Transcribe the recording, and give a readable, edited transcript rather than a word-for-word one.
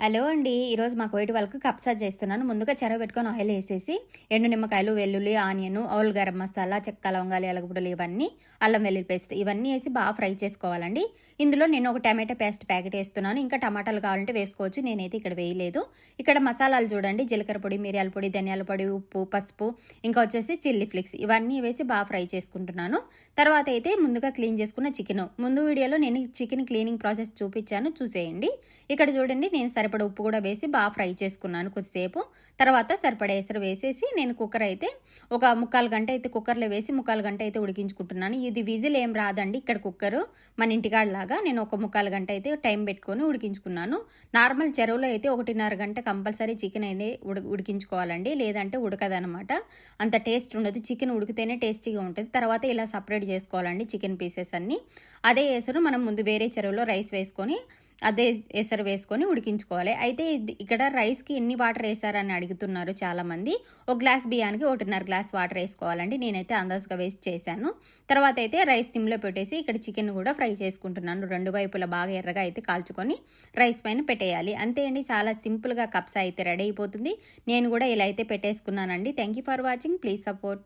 Hello అండి. ఈరోజు మా కోయిటి వాళ్ళకి కబ్సా చేస్తున్నాను. ముందుగా చెరగ పెట్టుకొని ఆయిల్ వేసేసి, ఎండు నిమ్మకాయలు, వెల్లుల్లి, ఆనియన్, ఆల్ గరం మసాలా, చెక్క, లవంగాలు, యాలకులు ఇవన్నీ, అల్లం వెల్లుల్లి పేస్ట్ ఇవన్నీ వేసి బాగా ఫ్రై చేసుకోవాలండి. ఇందులో నేను ఒక టమాటో పేస్ట్ ప్యాకెట్ వేస్తున్నాను. ఇంకా టమాటాలు కావాలంటే వేసుకోవచ్చు. నేనైతే ఇక్కడ వేయలేదు. ఇక్కడ మసాలాలు చూడండి, జీలకర్ర పొడి, మిరియాల పొడి, ధనియాల పొడి, ఉప్పు, పసుపు, ఇంకా వచ్చేసి చిల్లీ ఫ్లేక్స్ ఇవన్నీ వేసి బాగా ఫ్రై చేసుకుంటున్నాను. తర్వాత అయితే ముందుగా క్లీన్ చేసుకున్న చికెన్. ముందు వీడియోలో నేను చికెన్ క్లీనింగ్ ప్రాసెస్ చూపించాను, చూసేయండి. ఇక్కడ చూడండి, నేను సరిపడ ఉప్పు కూడా వేసి బాగా ఫ్రై చేసుకున్నాను కొద్దిసేపు. తర్వాత సరిపడ ఎసరు వేసేసి నేను కుక్కర్ అయితే ఒక 3/4 గంట అయితే కుక్కర్లో వేసి 3/4 గంట అయితే ఉడికించుకుంటున్నాను. ఇది విజిల్ ఏం రాదండి, ఇక్కడ కుక్కరు మన ఇంటికాడలాగా నేను ఒక 3/4 గంట అయితే టైం పెట్టుకొని ఉడికించుకున్నాను. నార్మల్ చెరువులో అయితే 1:30 గంట కంపల్సరీ చికెన్ అయితే ఉడికించుకోవాలండి, లేదంటే ఉడకదనమాట. అంత టేస్ట్ ఉండదు. చికెన్ ఉడికితేనే టేస్టీగా ఉంటుంది. తర్వాత ఇలా సపరేట్ చేసుకోవాలండి చికెన్ పీసెస్ అన్నీ. అదే ఎసరు మనం ముందు వేరే చెరువులో రైస్ వేసుకొని అదే ఎసరు వేసుకొని ఉడికించుకోవాలి. అయితే ఇక్కడ రైస్కి ఎన్ని వాటర్ వేసారని అడుగుతున్నారు చాలామంది. ఒక గ్లాస్ బియ్యానికి 1.5 గ్లాస్ వాటర్ వేసుకోవాలండి. నేనైతే అందాజుగా వేసి చేశాను. తర్వాత అయితే రైస్ సిమ్లో పెట్టేసి ఇక్కడ చికెన్ కూడా ఫ్రై చేసుకుంటున్నాను. రెండు వైపులా బాగా ఎర్రగా అయితే కాల్చుకొని రైస్ పైన పెట్టేయాలి. అంతే అండి, చాలా సింపుల్గా కబ్సా అయితే రెడీ అయిపోతుంది. నేను కూడా ఇలా అయితే పెట్టేసుకున్నానండి. Thank you for watching. Please support.